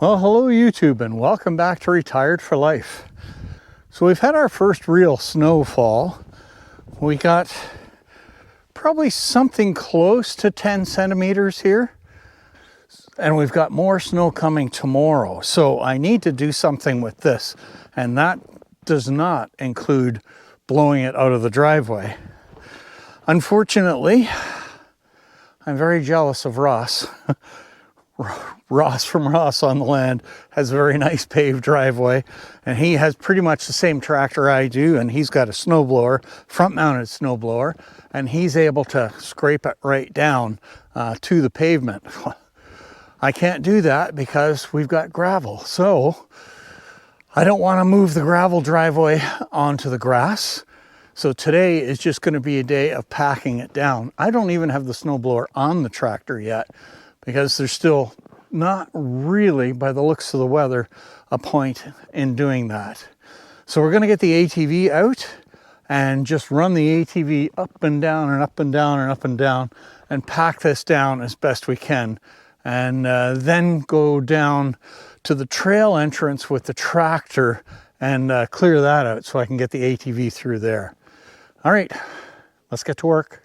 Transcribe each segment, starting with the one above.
Well, hello YouTube and welcome back to Retired for Life. So we've had our first real snowfall. We got probably something close to 10 centimeters here. And we've got more snow coming tomorrow. So I need to do something with this. And that does not include blowing it out of the driveway. Unfortunately, I'm very jealous of Ross. Ross from Ross on the Land has a very nice paved driveway, and he has pretty much the same tractor I do, and he's got a snowblower, front-mounted snowblower, and he's able to scrape it right down to the pavement. I can't do that because we've got gravel, so I don't want to move the gravel driveway onto the grass. So today is just going to be a day of packing it down. I don't even have the snowblower on the tractor yet, because there's still not really, by the looks of the weather, a point in doing that. So we're going to get the ATV out and just run the ATV up and down and up and down and up and down and pack this down as best we can. And then go down to the trail entrance with the tractor and clear that out so I can get the ATV through there. All right, let's get to work.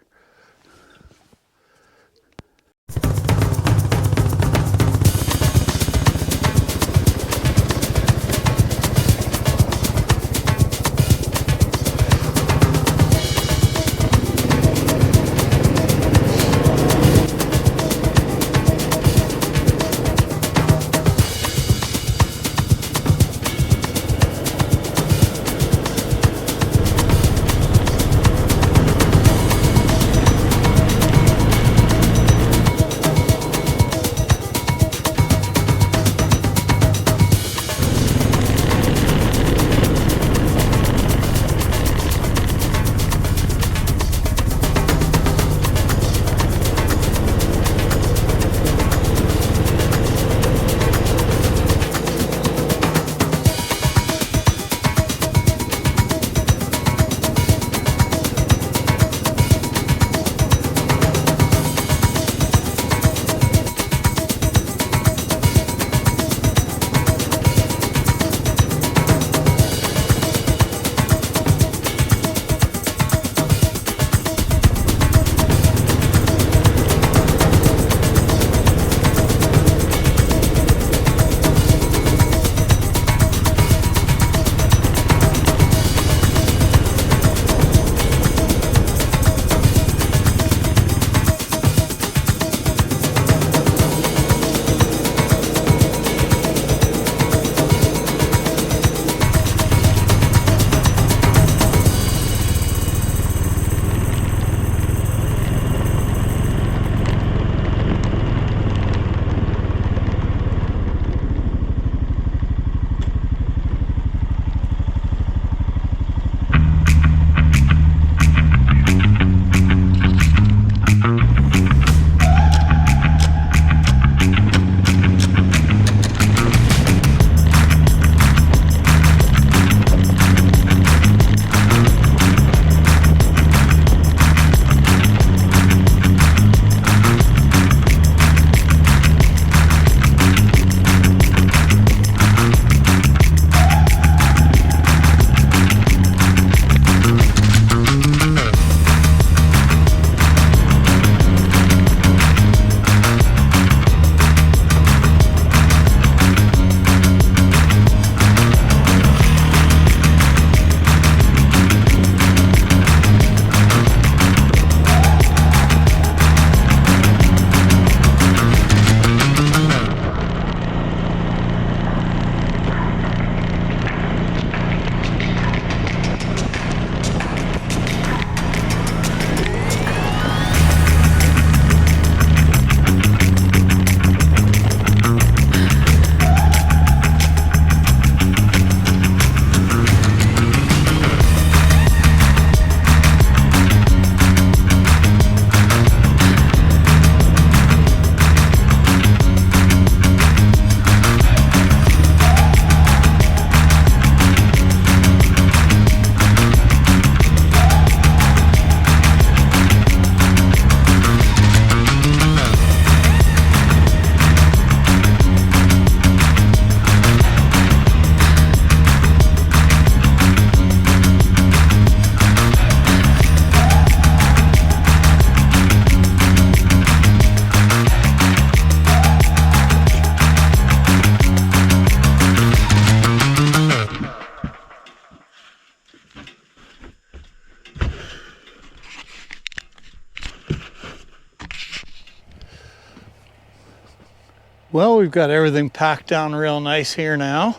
Well, we've got everything packed down real nice here now.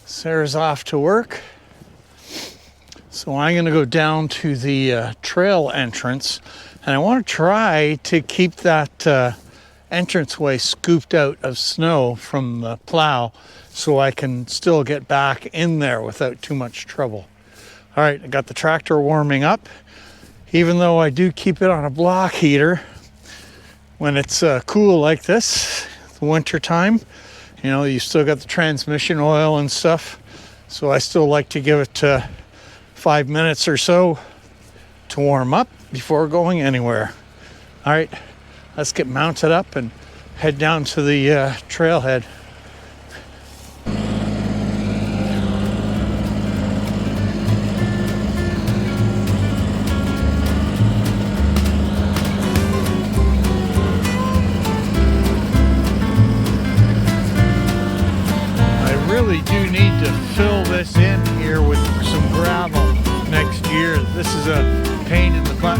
Sarah's off to work. So I'm going to go down to the trail entrance, and I want to try to keep that entranceway scooped out of snow from the plow so I can still get back in there without too much trouble. All right, I got the tractor warming up. Even though I do keep it on a block heater, when it's cool like this, the winter time, you know, you still got the transmission oil and stuff. So I still like to give it 5 minutes or so to warm up before going anywhere. All right, let's get mounted up and head down to the trailhead. Really do need to fill this in here with some gravel next year. This is a pain in the butt.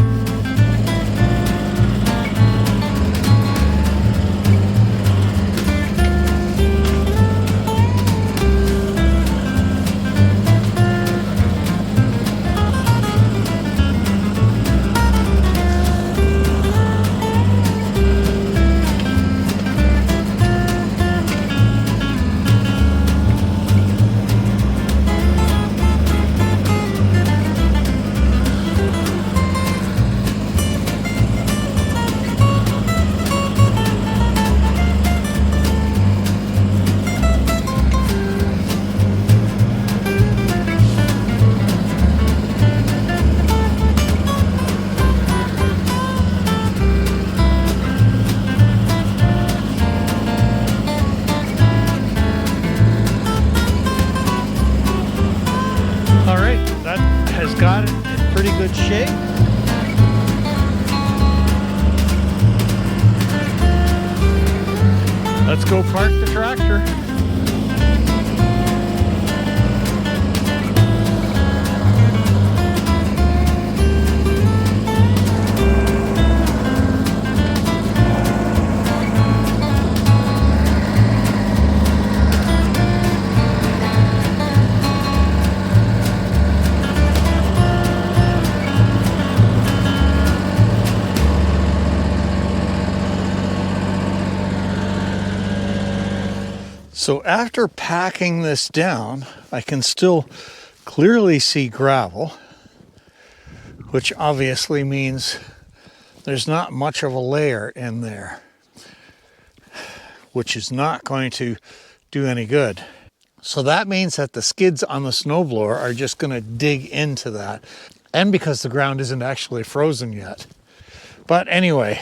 Got it in pretty good shape. Let's go park the tractor. So after packing this down, I can still clearly see gravel, which obviously means there's not much of a layer in there, which is not going to do any good. So that means that the skids on the snowblower are just going to dig into that, and because the ground isn't actually frozen yet. But anyway,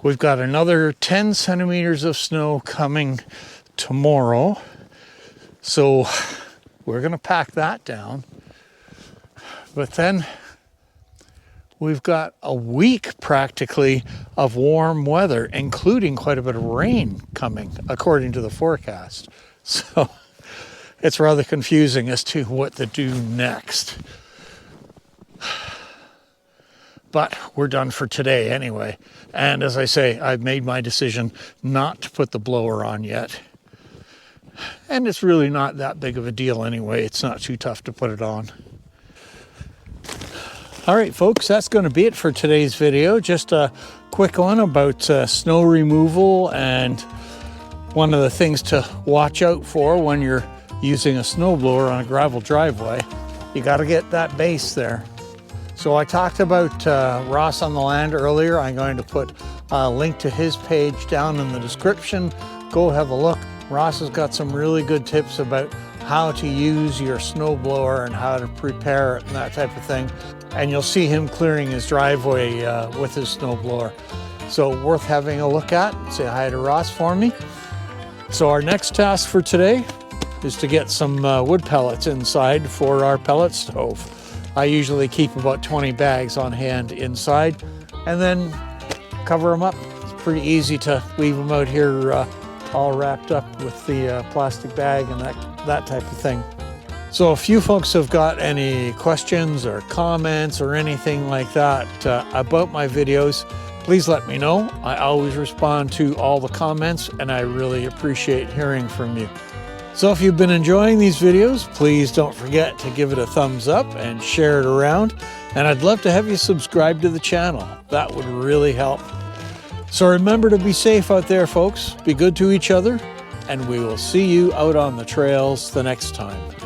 we've got another 10 centimeters of snow coming tomorrow, so we're going to pack that down. But then we've got a week practically of warm weather, including quite a bit of rain coming according to the forecast. So it's rather confusing as to what to do next. But we're done for today anyway. And as I say, I've made my decision not to put the blower on yet. And it's really not that big of a deal anyway. It's not too tough to put it on. All right, folks, that's going to be it for today's video. Just a quick one about snow removal and one of the things to watch out for when you're using a snowblower on a gravel driveway. You got to get that base there. So I talked about Ross on the Land earlier. I'm going to put a link to his page down in the description. Go have a look. Ross has got some really good tips about how to use your snowblower and how to prepare it and that type of thing. And you'll see him clearing his driveway with his snowblower. So worth having a look at. Say hi to Ross for me. So our next task for today is to get some wood pellets inside for our pellet stove. I usually keep about 20 bags on hand inside and then cover them up. It's pretty easy to leave them out here all wrapped up with the plastic bag and that type of thing. So if you folks have got any questions or comments or anything like that about my videos, please let me know. I always respond to all the comments, and I really appreciate hearing from you. So if you've been enjoying these videos, please don't forget to give it a thumbs up and share it around. And I'd love to have you subscribe to the channel. That would really help. So remember to be safe out there, folks. Be good to each other, and we will see you out on the trails the next time.